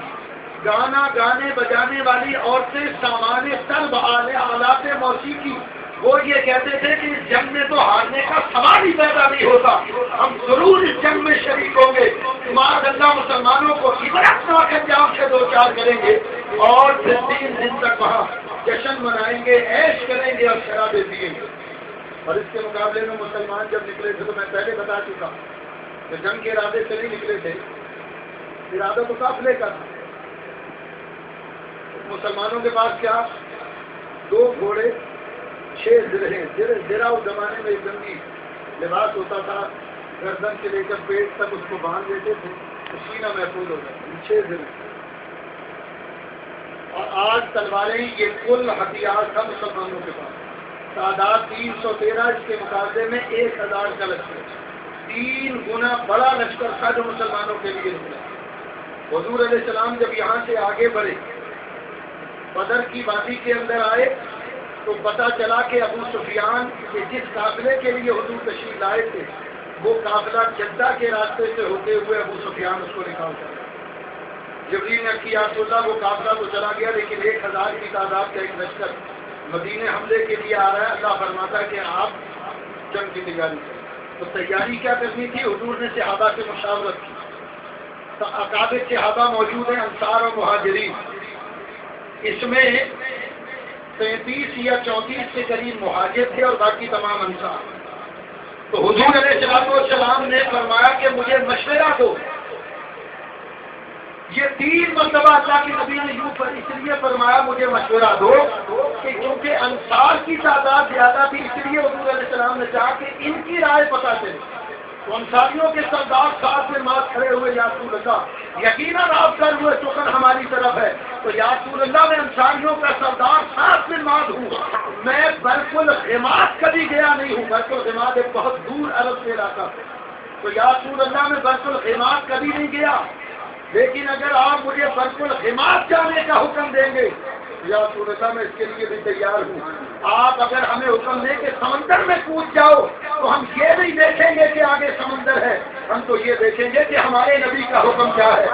گانا گانے بجانے والی عورتیں, سامان طلب, آلات موسیقی. وہ یہ کہتے تھے کہ اس جنگ میں تو ہارنے کا سوال ہی پیدا نہیں ہوتا, ہم ضرور اس جنگ میں شریک ہوں گے. معاذ اللہ مسلمانوں کو عبرتناک انجام سے دوچار کریں گے اور پھر 3 دن تک وہاں جشن منائیں گے, عیش کریں گے اور شرابیں پیئیں گے. اور اس کے مقابلے میں مسلمان جب نکلے تھے تو میں پہلے بتا چکا کہ جنگ کے ارادے سے نہیں نکلے تھے, ارادہ تو قافلے کا تھا. مسلمانوں کے پاس کیا؟ 2 گھوڑے, 6 درہیں. درہ اس زمانے میں ایک جنگی لباس ہوتا تھا, گردن سے لے کر پیٹ تک اس کو باندھ دیتے تھے تو سینہ محفوظ ہو جاتا 6 دن. اور آج تلواریں یہ کل ہتھیار تھا مسلمانوں کے پاس. تعداد 313 اس کے مقابلے میں 1000 کا لشکر 3 گنا بڑا لشکر تھا جو مسلمانوں کے لیے نکلا. حضور علیہ السلام جب یہاں سے آگے بڑھے بدر کی وادی کے اندر آئے تو پتہ چلا کہ ابو سفیان کے جس قافلے کے لیے حضور تشریف لائے تھے وہ قافلہ جدہ کے راستے سے ہوتے ہوئے ابو سفیان اس کو نکال کر جبریل نے کیا رسول اللہ وہ قافلہ تو چلا گیا لیکن 1000 کی تعداد کا ایک لشکر مدینے حملے کے لیے آ رہا ہے. اللہ فرماتا ہے کہ آپ جنگ کی تیاری کریں. تو تیاری کیا کرنی تھی؟ حضور نے صحابہ سے مشاورت کی. اکابر صحابہ موجود ہیں انصار اور مہاجرین. اس میں 33 یا 34 کے قریب مہاجر تھے اور باقی تمام انصار. تو حضور علیہ السلام نے فرمایا کہ مجھے مشورہ دو. یہ 3 مرتبہ اللہ کے نبی نے یوں پر اس لیے فرمایا مجھے مشورہ دو کہ کیونکہ انصار کی تعداد زیادہ تھی اس لیے حضور علیہ السلام نے چاہا کہ ان کی رائے پتہ چلے. تو انصاریوں کے سردار ساتھ میں مات کھڑے ہوئے یا رسول اللہ یقیناً آپ کر ہوئے شکر ہماری طرف ہے. تو یا رسول اللہ میں انصاریوں کا سردار ساتھ میں مات ہوں. میں برق الغماد کبھی گیا نہیں ہوں. برق الغماد ایک بہت دور عرب سے علاقہ ہے. تو یا رسول اللہ میں برق الغماد کبھی نہیں گیا لیکن اگر آپ مجھے برق الغماد جانے کا حکم دیں گے یا رسول اللہ میں اس کے لیے بھی تیار ہوں. آپ اگر ہمیں حکم دیں کہ سمندر میں کود جاؤ تو ہم یہ نہیں دیکھیں گے کہ آگے سمندر ہے, ہم تو یہ دیکھیں گے کہ ہمارے نبی کا حکم کیا ہے.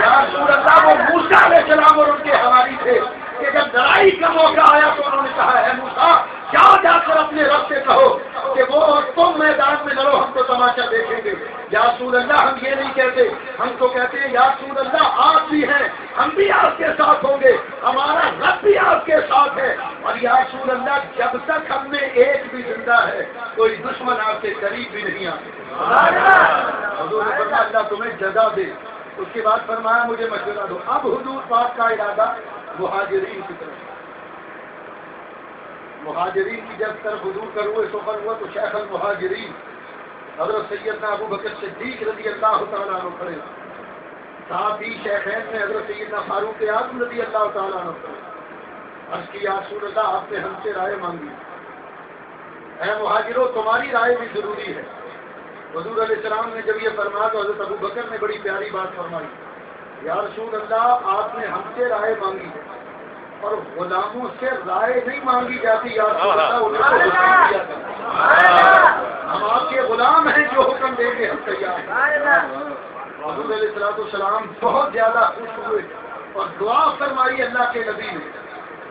یا رسول اللہ وہ موسیٰ علیہ السلام اور ان کے حواری تھے کہ جب لڑائی کا موقع آیا تو انہوں نے کہا ہے موسیٰ جا کر اپنے رب سے کہو کہ وہ اور تم میدان میں لڑو, ہم تو تماشا دیکھیں گے. یا رسول اللہ ہم یہ نہیں کہتے, ہم تو کہتے ہیں یا رسول اللہ آپ بھی ہیں, ہم بھی آپ کے ساتھ ہوں گے, ہمارا رب بھی آپ کے ساتھ ہے. اور یا رسول اللہ جب تک ہم میں ایک بھی زندہ ہے کوئی دشمن آپ کے قریب بھی نہیں آتے. حضور نے فرمایا اللہ تمہیں جزا دے. اس کے بعد فرمایا مجھے مشورہ دو. اب حضور پاک کا ارادہ مہاجرین کی طرف, مہاجرین کی جب طرف حضور کا روح سفر ہوا تو شیخ المہاجرین حضرت سیدنا ابو بکر صدیق رضی اللہ تعالیٰ عنہ کھڑے. ساتھ ہی شیخین میں حضرت سیدنا فاروق اعظم رضی اللہ تعالیٰ عنہ کھڑے. عرض کی یا رسول اللہ آپ نے ہم سے رائے مانگی, اے مہاجروں تمہاری رائے بھی ضروری ہے. حضور علیہ السلام نے جب یہ فرمایا تو حضرت ابو بکر نے بڑی پیاری بات فرمائی, یا رسول اللہ آپ نے ہم سے رائے مانگی ہے اور غلاموں سے رائے نہیں مانگی جاتی. یا رسول اللہ انہیں تو حکم دیا جاتا, ہم آپ کے غلام ہیں, جو حکم دیں گے ہم تیار ہیں. حضور علیہ السلام بہت زیادہ خوش ہوئے اور دعا فرمائی اللہ کے نبی نے.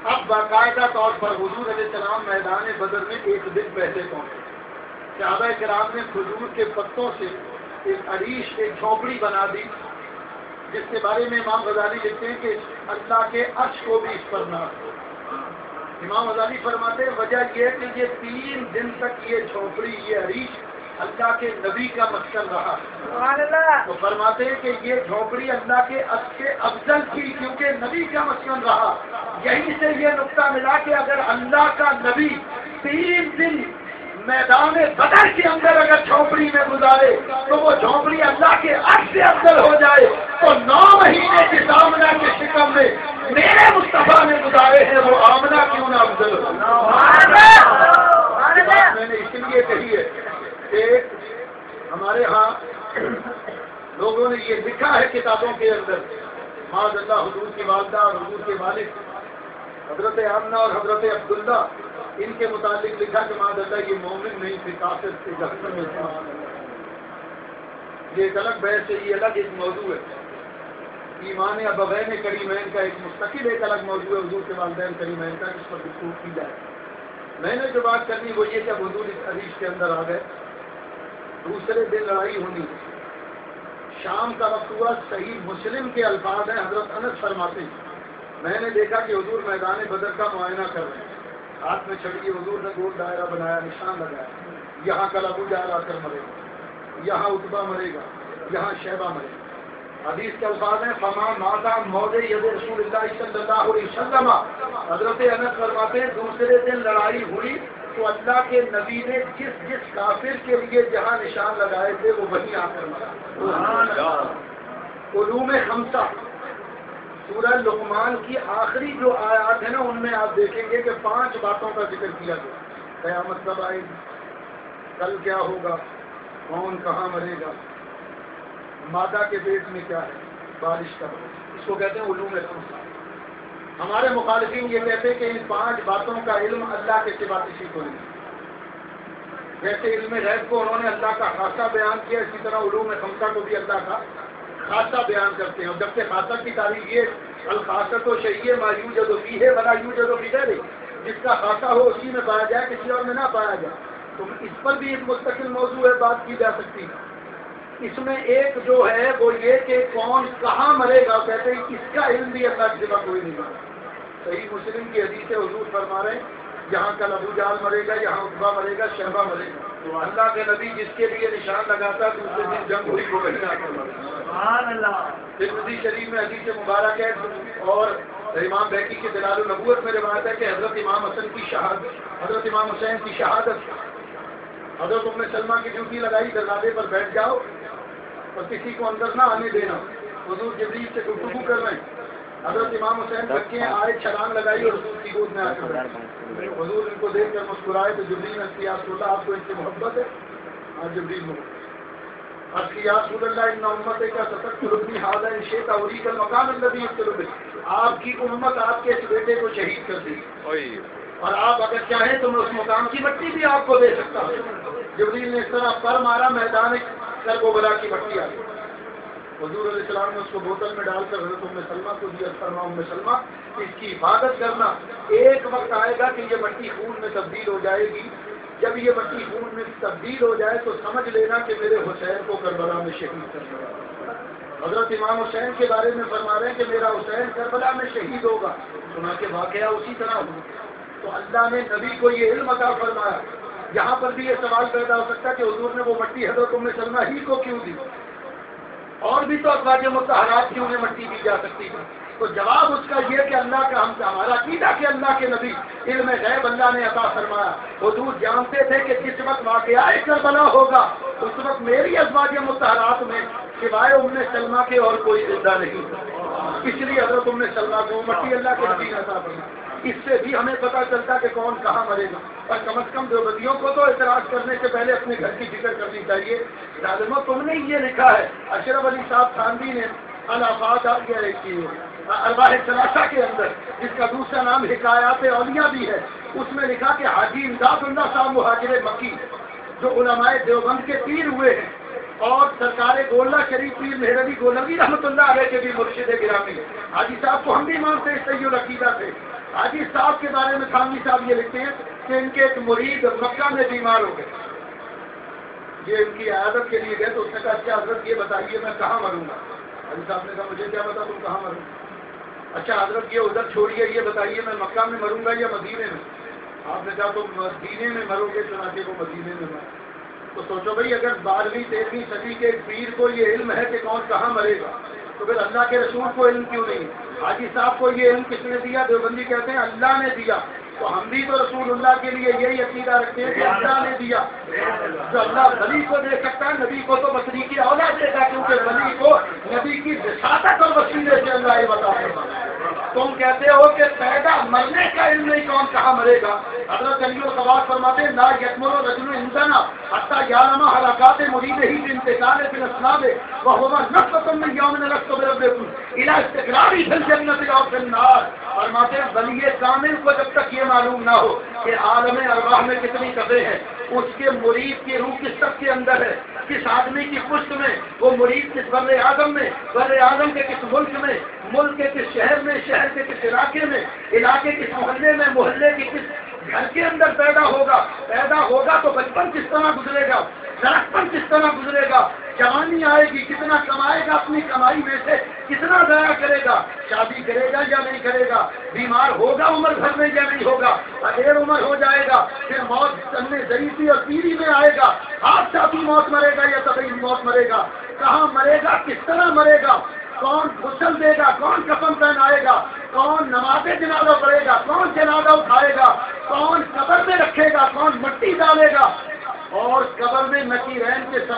اب باقاعدہ طور پر حضور علیہ السلام میدان بدر میں 1 دن پہلے پہنچے. صحابہ کرام نے کھجور کے پتوں سے ایک عریش, ایک جھونپڑی بنا دی جس کے بارے میں امام غزالی لکھتے ہیں کہ اللہ کے عرش کو بھی اس پر نہ. امام غزالی فرماتے ہیں وجہ یہ ہے کہ یہ 3 دن تک یہ جھونپڑی, یہ عریش اللہ کے نبی کا مسکن رہا. تو فرماتے ہیں کہ یہ جھونپڑی اللہ کے عرش سے افضل تھی کیونکہ نبی کا مسکن رہا. یہیں سے یہ نقطہ ملا کہ اگر اللہ کا نبی 3 دن میدان بدر کے اندر اگر جھونپڑی میں گزارے تو وہ جھونپڑی اللہ کے عرش سے افضل ہو جائے. تو 9 مہینے کی آمنہ کے شکم میں میرے مصطفیٰ نے گزارے ہیں, وہ آمنہ کیوں نہ افضل ہو. میں نے اس لیے کہی ہے کہ ہمارے ہاں لوگوں نے یہ لکھا ہے کتابوں کے اندر, معاذ اللہ حضور کی والدہ اور حضور کے والد حضرت آمنہ اور حضرت عبداللہ, ان کے متعلق لکھا کہ معاذ اللہ یہ مومن نہیں تھے, کافر تھے, جہنم میں تھے. یہ ایک الگ بحث ہے, یہ الگ ایک موضوع ہے. ایمان ابوین کریمین کا ایک مستقل ایک الگ موضوع ہے, حضور کے والدین کریمین کا, جس پر گفتگو کی جائے. میں نے جو بات کرنی وہ یہ کہ اب حضور اس حدیث کے اندر آ گئے. دوسرے دن لڑائی ہونی, شام کا وقت ہوا. صحیح مسلم کے الفاظ ہیں, حضرت انس فرماتے ہیں میں نے دیکھا کہ حضور میدان بدر کا معائنہ کر رہے ہیں. ہاتھ میں چھڑی, حضور نے گول دائرہ بنایا, نشان لگایا. یہاں کل ابو جہل آ کر مرے گا, یہاں عتبہ مرے گا, یہاں شیبہ مرے گا. حدیث کے الفاظ ہیں فما ماذا موضع ید رسول اللہ صلی اللہ علیہ وسلم. حضرت انس فرماتے ہیں دوسرے دن لڑائی ہوئی تو اللہ کے نبی نے جس کافر کے لیے جہاں نشان لگائے تھے وہ وہیں آ کر مرا. علوم خمسہ سورہ لقمان کی آخری جو آیات ہیں نا ان میں آپ دیکھیں گے کہ 5 باتوں کا ذکر کیا گیا. قیامت کب آئے گی, کل کیا ہوگا, کون کہاں مرے گا, مادہ کے پیٹ میں کیا ہے, بارش کب ہوگی. اس کو کہتے ہیں علوم خمسہ. ہمارے مخالفین یہ کہتے ہیں کہ ان 5 باتوں کا علم اللہ کے سوا کسی کو نہیں. جیسے علم غیب کو انہوں نے اللہ کا خاصہ بیان کیا, اسی طرح علوم خمسہ کو بھی اللہ کا خاصہ بیان کرتے ہیں. اور جبکہ خاصہ کی تعریف یہ الخاصۃ و شیء ما یوجد فیہ ولا یوجد فی غیرہ, جس کا خاصہ ہو اسی میں پایا جائے, کسی اور میں نہ پایا جائے. تو اس پر بھی ایک مستقل موضوع ہے, بات کی جا سکتی ہے. اس میں ایک جو ہے وہ یہ کہ کون کہاں مرے گا, کہتے ہیں اس کا علم بھی اللہ کے سوا کوئی نہیں مرا. صحیح مسلم کی حدیث ہے, حضور فرما رہے ہیں جہاں کل ابو جہل مرے گا, یہاں عتبہ مرے گا, شیبہ مرے گا. تو اللہ کے نبی جس کے لیے نشان لگاتا دوسرے دن جنگ ہوئی وہ کہیں آ کر مرا. ترمذی شریف میں حدیث مبارک ہے اور امام بیہقی کے دلال النبوت میں روایت ہے کہ حضرت امام حسن کی شہادت, حضرت امام حسین کی شہادت, حضرت ام سلمہ کی ڈیوٹی لگائی دروازے پر بیٹھ جاؤ اور کسی کو اندر نہ آنے دینا. حضور جبریل سے گفتگو کر رہے ہیں, حضرت امام حسین بچے آئے, چھلانگ لگائی اور حضور کی گود میں آ کر بیٹھے. حضور ان کو دیکھ کر مسکرائے تو جبریل نے کیا رسول اللہ آپ کو ان سے محبت ہے. اور جبریل نے یا رسول اللہ ان امت کا ستر رکنی حاضر ان شیخ اوری کا مکان الذی یقتل به, آپ کی امت آپ کے اس بیٹے کو شہید کر دے گی اور آپ اگر چاہیں تو میں اس مقام کی مٹی بھی آپ کو دے سکتا ہوں. جبریل نے اس طرح پر مارا, میدان کربلا کی مٹی آ گئی. حضور علیہ السلام نے اس کو بوتل میں ڈال کر حضرت ام سلمہ کو دیا. فرما ام سلمہ اس کی حفاظت کرنا, ایک وقت آئے گا کہ یہ مٹی خون میں تبدیل ہو جائے گی. جب یہ مٹی خون میں تبدیل ہو جائے تو سمجھ لینا کہ میرے حسین کو کربلا میں شہید کر دیا. حضرت امام حسین کے بارے میں فرما رہے ہیں کہ میرا حسین کربلا میں شہید ہوگا. سنا کہ واقعہ اسی طرح ہوا. تو اللہ نے نبی کو یہ علم عطا فرمایا. یہاں پر بھی یہ سوال پیدا ہو سکتا ہے کہ حضور نے وہ مٹی حضرت ام سلمہ ہی کو کیوں دی, اور بھی تو ازواج مطہرات کی انہیں مٹی دی جا سکتی ہے. تو جواب اس کا یہ کہ اللہ کا ہمارا عقیدہ کہ اللہ کے نبی علم غیب اللہ نے عطا فرمایا. حضور جانتے تھے کہ جس وقت واقعہ کربلا ہوگا اس وقت میری ازواج مطہرات میں سوائے ام سلمہ کے اور کوئی زندہ نہیں. اس لیے حضرت ام سلمہ کو مٹی اللہ کے نبی نے عطا فرمایا. اس سے بھی ہمیں پتہ چلتا کہ کون کہاں مرے گا. اور کم از کم دیوبندیوں کو تو اعتراض کرنے سے پہلے اپنے گھر کی فکر کرنی چاہیے. ظالموں تم نے یہ لکھا ہے, اشرف علی صاحب تھانوی نے الافات ارباح ثلاثہ کے اندر, جس کا دوسرا نام حکایات اولیاء بھی ہے, اس میں لکھا کہ حاجی امداد اللہ صاحب مہاجر مکی جو علماء دیوبند کے پیر ہوئے ہیں اور سرکار گولہ شریف پیر مہر علی گولوی رحمۃ اللہ علیہ کے بھی مرشد گرامی ہے. حاجی صاحب کو ہم بھی مانتے ہیں, صحیح العقیدہ تھے. حاجی صاحب کے بارے میں تھانوی صاحب یہ لکھتے ہیں کہ ان کے ایک مرید مکہ میں بیمار ہو گئے. یہ ان کی عیادت کے لیے گئے تو اس نے کہا اچھا حضرت یہ بتائیے میں کہاں مروں گا. حاجی صاحب نے کہا مجھے کیا پتا تم کہاں مروں. اچھا حضرت یہ ادھر چھوڑیے, یہ بتائیے میں مکہ میں مروں گا یا مدینے میں. آپ نے کہا تم مدینے میں مرو گے, چنانچہ وہ مدینے میں مرے. تو سوچو بھائی اگر 12ویں 13ویں صدی کے پیر کو یہ علم ہے کہ کون کہاں مرے گا تو پھر اللہ کے رسول کو علم کیوں نہیں. حاجی صاحب کو یہ علم کس نے دیا؟ دیوبندی کہتے ہیں اللہ نے دیا. تو ہم بھی تو رسول اللہ کے لیے یہی عقیدہ رکھتے ہیں کہ اللہ نے دیا. جو اللہ ولی کو دے سکتا ہے نبی کو تو وصی کی اولاد دے گا, کیونکہ ولی کو نبی کی وساطت اور وسیلے سے اللہ یہ بتا سکتا ہے. تم کہتے ہو کہ پیدا مرنے کا علم نہیں کون کہاں مرے گا. حضرت علی الخواص فرماتے ہیں لا یکمل رجل عندنا حتی یعلم حرکات مریدہ بانتقال فی الاسناد وهو نفس من یوم نلقت بربکم الی استقرار فی الجنۃ او فی النار. فرماتے ہیں ولی کامل کو جب تک یہ معلوم نہ ہو کہ عالم ارواح میں کتنی قدریں ہیں, اس کے مرید کی روح کس تک کے اندر ہے, کس آدمی کی پشت میں, وہ مرید کس بر اعظم میں, بر اعظم کے کس ملک میں, ملک کے کس شہر میں, شہر کے کس علاقے میں, علاقے کس محلے میں, محلے کی کس گھر کے اندر پیدا ہوگا تو بچپن کس طرح گزرے گا, درختپن کس طرح گزرے گا, جوانی آئے گی کتنا کمائے گا, اپنی کمائی میں سے کتنا ضائع کرے گا, شادی کرے گا یا نہیں کرے گا, بیمار ہوگا عمر بھر میں یا نہیں ہوگا, دیر عمر ہو جائے گا, پھر موت چلنے ضریفی اور پیری میں آئے گا, حادثاتی موت مرے گا یا طبعی موت مرے گا, کہاں مرے گا, کس طرح مرے گا, کون غسل دے گا, کون کفن پہنائے گا, کون نماز جنازہ پڑھے گا, کون جنازہ اٹھائے گا, کون قبر میں رکھے گا, کون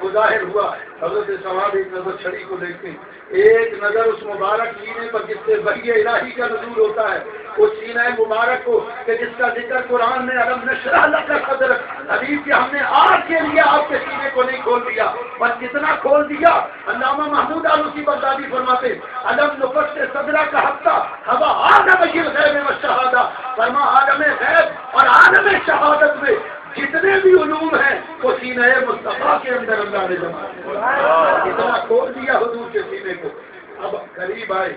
وہ ظاہر ہوا۔ حضرت صاحب ایک نظر چھڑی کو دیکھتے ہیں، ایک نظر اس مبارک سینے پر جس سے وحی الہی کا نزول ہوتا ہے، اس سینہ مبارک کو کہ جس کا ذکر قرآن میں علم نشرح لک صدرک، حدیث کہ ہم نے آپ کے لیے آپ کے سینے کو نہیں کھول دیا، بس کتنا کھول دیا۔ علامہ محمود آلوسی بغدادی فرماتے علم نفس صدرہ کا حتیٰ ہوا عالم الغیب والشہادہ، فرما عالم غیب اور عالم شہادت میں جتنے بھی علوم ہیں وہ سینہ مصطفیٰ کے اندر اللہ نے جمع کیا، اتنا کھول دیا حضور کے سینے کو۔ اب قریب آئے،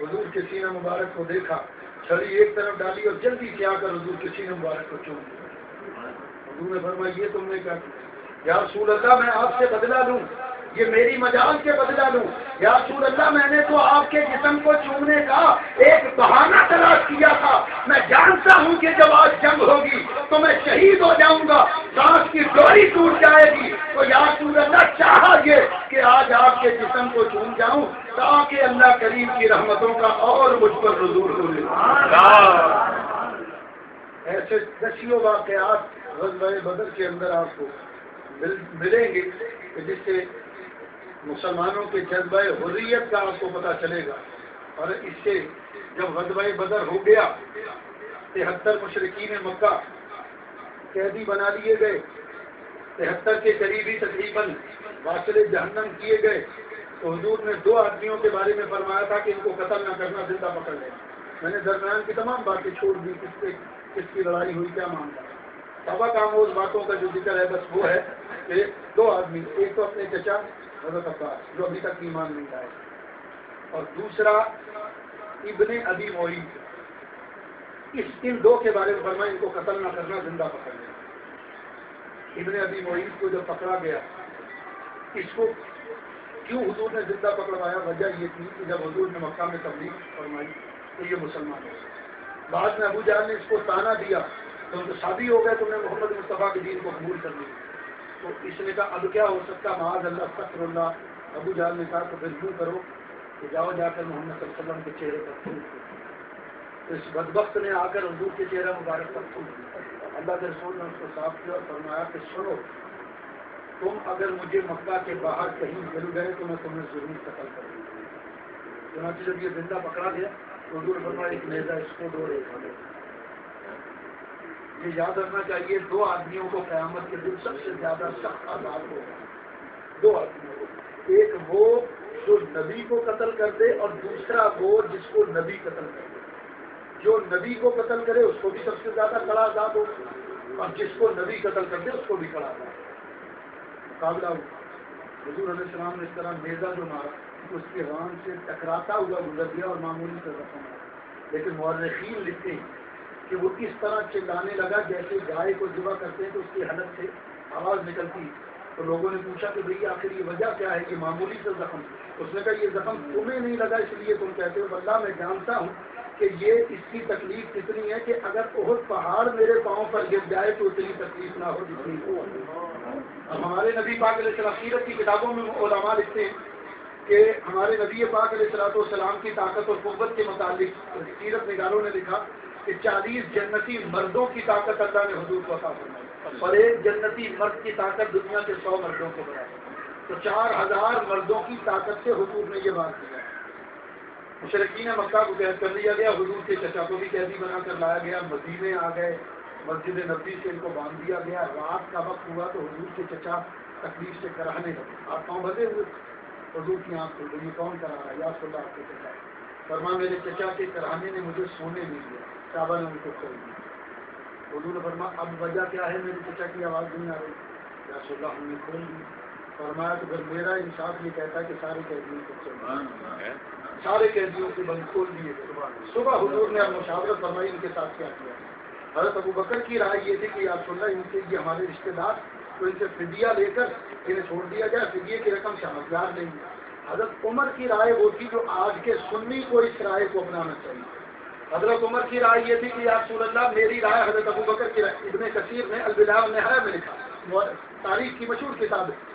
حضور کے سینہ مبارک کو دیکھا، چھڑی ایک طرف ڈالی اور جلدی سے آ کر حضور کے سینہ مبارک کو چوم دیا۔ حضور نے فرمایا یہ تم نے کیا کیا؟ یا رسول اللہ میں آپ سے بدلہ لوں، یہ میری مجال کے بدلہ لوں۔ یا رسول اللہ میں نے تو آپ کے جسم کو چومنے کا ایک بہانہ تلاش کیا تھا، میں جانتا ہوں کہ جب آج جنگ ہوگی تو میں شہید ہو جاؤں گا، سانس کی ڈوری ٹوٹ جائے گی، تو یا رسول اللہ چاہا یہ کہ آج آپ کے جسم کو چوم جاؤں تاکہ اللہ کریم کی رحمتوں کا اور مجھ پر نزول ہو جائے۔ ایسے دسیوں واقعات غزوہ بدر کے اندر آپ کو ملیں گے کہ جس سے مسلمانوں کے جذبہ حریت کا آپ کو پتہ چلے گا۔ اور اس سے جب غزوہ بدر ہو گیا 73 مشرکین مکہ قیدی بنا لیے گئے، 73 کے قریب ہی تقریباً واصل جہنم کیے گئے، تو حضور نے 2 آدمیوں کے بارے میں فرمایا تھا کہ ان کو قتل نہ کرنا، زندہ پکڑ لینا۔ میں نے درمیان کی تمام باتیں چھوڑ دی، کس کی لڑائی ہوئی، کیا معاملہ، سبق آموز باتوں کا جو ذکر ہے بس وہ ہے کہ 2 آدمی، ایک تو اپنے چچا حضرت عباس جو ابھی تک ایمان نہیں لائے، اور دوسرا ابن ابی معیط، ان 2 کے بارے میں فرمایا ان کو قتل نہ کرنا، زندہ پکڑ لینا۔ ابن ابی معیط کو جب پکڑا گیا، اس کو کیوں حضور نے زندہ پکڑوایا؟ وجہ یہ تھی کہ جب حضور نے مکہ میں تبلیغ فرمائی تو یہ مسلمان ہو گئے، بعد میں ابو جہل نے اس کو تانا دیا تو ان کو شادی ہو گئے، تم نے محمد مصطفیٰ کے دین کو قبول کر لیا، تو اس نے کہا اب کیا ہو سکتا، معاذ اللہ استغفر اللہ۔ ابو جہل نے کہا تو پھر یوں کرو کہ جاؤ جا کر محمد صلی اللہ علیہ وسلم کے چہرے پر تھوک دو۔ تو اس بدبخت نے آ کر حضور کے چہرہ مبارک پر تھوک دیا۔ اللہ کے رسول نے اس کو صاف کیا اور فرمایا کہ سنو، تم اگر مجھے مکہ کے باہر کہیں مل گئے تو میں تمہیں ضرور قتل کروں گا۔ چنانچہ جب یہ زندہ پکڑا گیا تو حضور نے فرمایا ایک نیزہ اس کو دو، ایک ہمیں۔ یہ یاد رکھنا چاہیے 2 آدمیوں کو قیامت کے دن سب سے زیادہ سخت عذاب ہوگا، 2 آدمیوں کو، ایک وہ جو نبی کو قتل کر دے اور دوسرا وہ جس کو نبی قتل کر دے۔ جو نبی کو قتل کرے اس کو بھی سب سے زیادہ کڑا عذاب ہوگا، اور جس کو نبی قتل کر دے اس کو بھی کڑا عذاب ہوگا۔ مقابلہ ہوا، حضور علیہ السلام نے اس طرح نیزہ جو مارا اس کی ران سے ٹکراتا ہوا گزر گیا اور معمولی سے زخم ہوا، لیکن مورخین لکھتے ہیں کہ وہ اس طرح چلانے لگا جیسے گائے کو ذبح کرتے ہیں تو اس کی حلق سے آواز نکلتی، تو لوگوں نے پوچھا کہ بھئی آخر یہ وجہ کیا ہے کہ معمولی سے زخم؟ اس نے کہا یہ زخم تمہیں نہیں لگا اس لیے تم کہتے ہو، اللہ میں جانتا ہوں کہ یہ اس کی تکلیف کتنی ہے کہ اگر احد پہاڑ میرے پاؤں پر گر جائے تو اتنی تکلیف نہ ہو جتنی ہو۔ اب ہمارے نبی پاک علیہ السلام سیرت کی کتابوں میں علماء لکھتے ہیں کہ ہمارے نبی پاک علیہ السلام کی طاقت اور قوت کے متعلق سیرت نگاروں نے لکھا کہ 40 جنتی مردوں کی طاقت اللہ نے حضور کو عطا فرمائی، اور ایک جنتی مرد کی طاقت دنیا کے 100 مردوں کو برابر، تو 4000 مردوں کی طاقت سے حضور نے یہ بات کیا۔ مشرکین مکہ کو قید کر لیا گیا، حضور کے چچا کو بھی قیدی بنا کر لایا گیا، مدینے آ گئے، مسجد نبوی سے ان کو باندھ دیا گیا، رات کا وقت ہوا تو حضور کے چچا تکلیف سے کراہنے لگے، آپ پاؤں بندھے ہوئے، حضور کی آنکھ کھل گئی، یہ کون کرا رہا ہے؟ یا رسول اللہ آپ کے چچا۔ فرمایا میرے چچا کے کراہنے نے مجھے سونے نہیں دیا، کعبہ نے ان کو کھول دیا۔ حضور نے فرمایا اب وجہ کیا ہے؟ میرے چچا کی آواز نہیں آ رہی، یا رسول اللہ ہم نے کھول دی۔ فرمایا تو پھر میرا انصاف یہ کہتا ہے کہ سارے قیدیوں کو کھول، سارے قیدیوں کے بند کھول دیے۔ صبح حضور نے اب مشاورت فرمائی ان کے ساتھ کیا کیا۔ حضرت ابو بکر کی رائے یہ تھی کہ یا رسول اللہ ان کے یہ ہمارے رشتے دار، تو ان سے فدیہ لے کر انہیں چھوڑ دیا جائے، فدیے کی رقم سے ہم ہتھیار لیں گے۔ حضرت عمر کی رائے وہ تھی جو آج کے سنی کو اس رائے کو اپنانا چاہیے۔ حضرت عمر کی رائے یہ تھی کہ یا رسول اللہ میری رائے، حضرت ابو بکر کی رائے، ابن کثیر نے البدایہ والنہایہ میں لکھا، تاریخ کی مشہور کتاب ہے،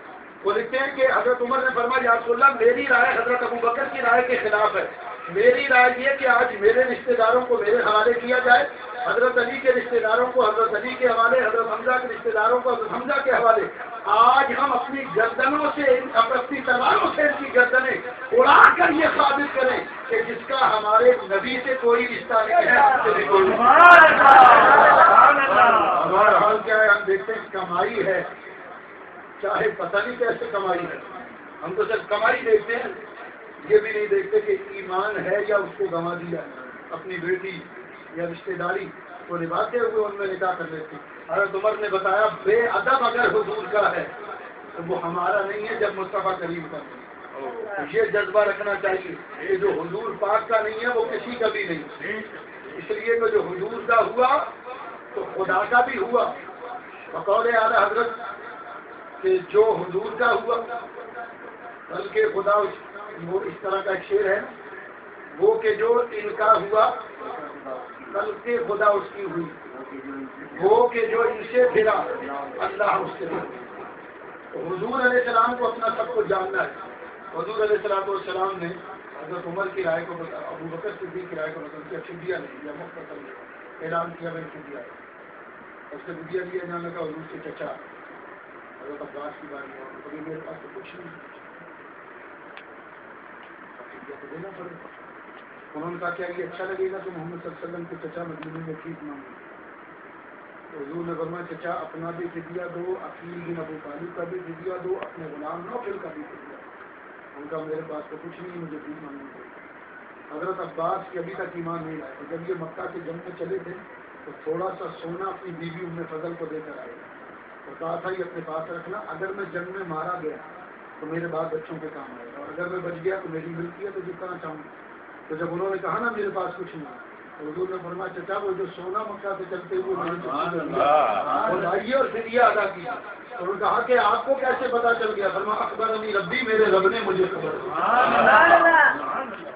وہ لکھتے ہیں کہ حضرت عمر نے فرمایا یا رسول اللہ میری رائے حضرت ابو بکر کی رائے کے خلاف ہے، میری رائے یہ کہ آج میرے رشتہ داروں کو میرے حوالے کیا جائے، حضرت علی کے رشتہ داروں کو حضرت علی کے حوالے، حضرت حمزہ کے رشتہ داروں کو حضرت حمزہ کے حوالے. آج ہم اپنی گردنوں سے، اپنی تلواروں سے ان کی گردنیں اڑا کر یہ ثابت کریں کہ جس کا ہمارے نبی سے کوئی رشتہ نہیں ہے، ہم سے بھی کوئی ہمارا حال کیا ہے؟ ہم دیکھتے ہیں کمائی ہے، چاہے پتہ نہیں کیسے کمائی ہے، ہم تو صرف کمائی دیکھتے ہیں، یہ بھی نہیں دیکھتے کہ ایمان ہے یا اس کو گنوا دیا. اپنی بیٹی یا رشتہ داری کو نبھاتے ہوئے ان میں نکاح کر لیتے. حضرت عمر نے بتایا بے ادب اگر حضور کا ہے تو وہ ہمارا نہیں ہے جب مصطفیٰ کریم کا نہیں. یہ جذبہ رکھنا چاہیے کہ جو حضور پاک کا نہیں ہے وہ کسی کا بھی نہیں. اس لیے کہ جو حضور کا ہوا تو خدا کا بھی ہوا. بقول اعلیٰ حضرت کہ جو حضور کا ہوا بلکہ خدا وہ اس طرح کا ایک شعر ہے وہ کہ جو ان کا ہوا کل کے خدا اس کی ہوئی، وہ کہ جو ان سے پھرا اللہ اس سے پھرا. تو حضور علیہ السلام کو اپنا سب کچھ جاننا ہے. حضور علیہ السلام نے حضرت عمر کی رائے کو بتا، ابو بکر صدیق کی رائے کو بتا کیا فدیہ نہیں دیا، مختصر اعلان کیا میں فدیہ ہے. اس سے فدیہ دیا جانے کا حضور کے چچا حضرت عباس کی بات ہے، کبھی میرے پاس تو کچھ نہیں تو دینا پڑے گا. انہوں نے کہا کیا یہ اچھا لگے گا تو محمد صلی اللہ علیہ وسلم کے چچا مدینے میں ٹھیک مانگے. تو حضور نے فرمایا چچا اپنا بھی فدیہ دو، عقیل بن ابو طالب کا بھی فدیہ دو، اپنے غلام نوفل کا بھی فدیہ. ان کا میرے پاس تو کچھ نہیں، مجھے ٹھیک مانگنا پڑے گا. حضرت عباس کے ابھی تک ایمان نہیں لائے. تو جب یہ مکہ کے جنگ میں چلے تھے تو تھوڑا سا سونا اپنی بیوی ام فضل کو دے کر آئے اور کہا تھا یہ اپنے پاس رکھنا، اگر میں جنگ میں مارا گیا تو میرے بعد بچوں کے کام آئے گا، اور اگر میں بچ گیا تو میری ملکی ہے تو جتنا چاہوں گا. تو جب انہوں نے کہا نا میرے پاس کچھ نہیں تو حضور نے فرمایا چچا وہ جو سونا مکہ سے چلتے ہوئے لائیے اور فدیہ ادا کیا. اور انہوں نے کہا کہ آپ کو کیسے پتا چل گیا؟ فرمایا اخبرنی ربی، میرے رب نے مجھے خبر دی.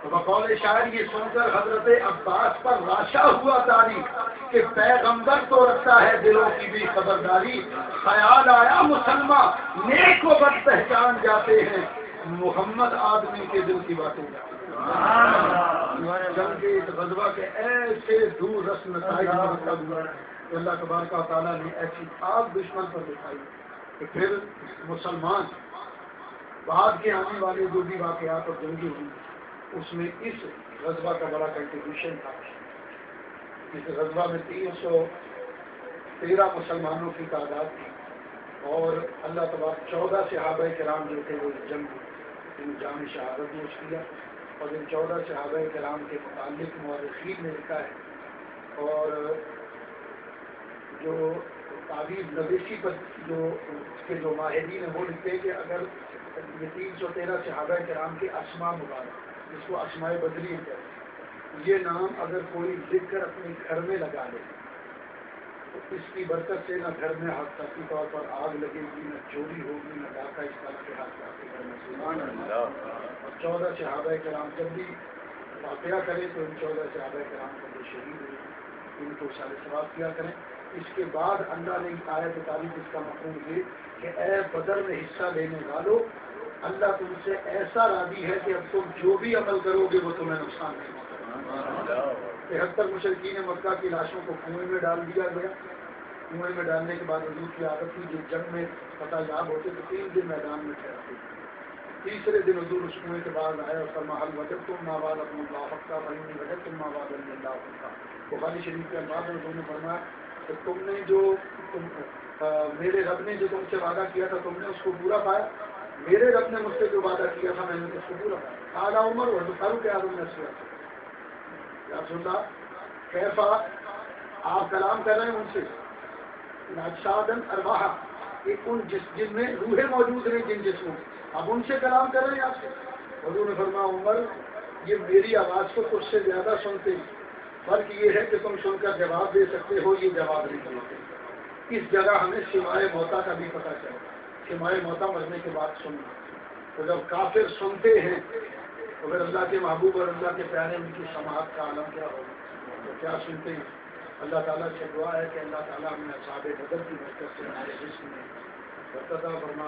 تو بقول شاعر یہ سن کر حضرت عباس پر راشا ہوا تاریخ کہ پیغمبر تو رکھتا ہے دلوں کی بھی خبرداری. خیال آیا مسلمان نیک و بد پہچان جاتے ہیں، محمد آدمی کے دل کی باتیں جنگ کے اس غزوہ کے ایسے دور رسم نتائج اللہ تبارک و تعالیٰ نے ایسی آگ دشمن پر دکھائی کہ پھر مسلمان بعد کے آنے والے جو بھی واقعات اور جنگی ہوئی اس میں اس غزوہ کا بڑا کنٹریبیوشن تھا. اس غزوہ میں 313 مسلمانوں کی تعداد تھی اور اللہ تبارک 14 صحابہ کرام جو تھے وہ جنگ ان جام شہادت نوش کیا. اور ان 14 صحابہ کرام کے متعلق مورخین نے لکھا ہے اور جو تعویذ نویسی پر جو اس کے جو ماہرین ہیں وہ لکھتے ہیں کہ اگر یہ 313 صحابہ کرام کے اسماء مبارک جس کو اسماء بدری کہتے ہیں یہ نام اگر کوئی لکھ کر اپنے گھر میں لگا لے تو اس کی برکت سے نہ گھر میں حقیقی طور پر آگ لگے گی، نہ چوری ہوگی، نہ ڈاکہ اس طرح کے حادثات کے گھر میں. اور 14 صحابہ کرام جب بھی واقعہ کریں تو ان 14 صحابہ کرام کو جو شہید ہوئے ان کو سارے ثواب کیا کریں. اس کے بعد اللہ نے آیت تعریف اس کا مفہوم یہ کہ اے بدر میں حصہ لینے والوں اللہ تم سے ایسا راضی ہے کہ اب تم جو بھی عمل کرو گے وہ تمہیں نقصان نہیں ہوگا. 73 مشرکین مکہ کی لاشوں کو کنویں میں ڈال دیا گیا. کنویں میں ڈالنے کے بعد حضور کی عادت تھی جو جنگ میں فتح یاب ہوتے تو 3 دن میدان میں ٹھہرتے. تیسرے دن حضور اس کنویں کے بعد آئے اور فرمایا حل وجب تم ماواد اپنا اللہ فقہ فہمی وجب تم ماواد اللہ فقہ. بخاری شریف کے الفاظ میں حضور نے فرمایا کہ تم نے جو میرے رب نے جو تم سے وعدہ کیا تھا تم نے اس کو پورا پایا، میرے رب نے مجھ سے جو وعدہ کیا تھا میں نے اس کو پورا پایا. اعلیٰ عمر اور فاروق اعظم نے یا سننا کیفا آپ کلام کر رہے ہیں ان سے نادشادن ارواح ان جن میں روحیں موجود ہیں جن جسموں اب ان سے کلام کر رہے ہیں آپ سے. حضور نے فرمایا عمر یہ میری آواز کو کچھ سے زیادہ سنتے ہیں، فرق یہ ہے کہ تم سن کر جواب دے سکتے ہو، یہ جواب نہیں سنتے. اس جگہ ہمیں سمائے موتا کا بھی پتہ چلا. سمائے موتا مرنے کے بعد سننا. تو جب کافر سنتے ہیں تو پھر اللہ کے محبوب اور اللہ کے پیارے ان کی سماعت کا عالم کیا ہوگا. تو کیا سنتے ہیں. اللہ تعالیٰ سے دعا ہے کہ اللہ تعالیٰ ہمیں اصحاب بدر کی برکت سے ہمارے جسم میں برکت فرما.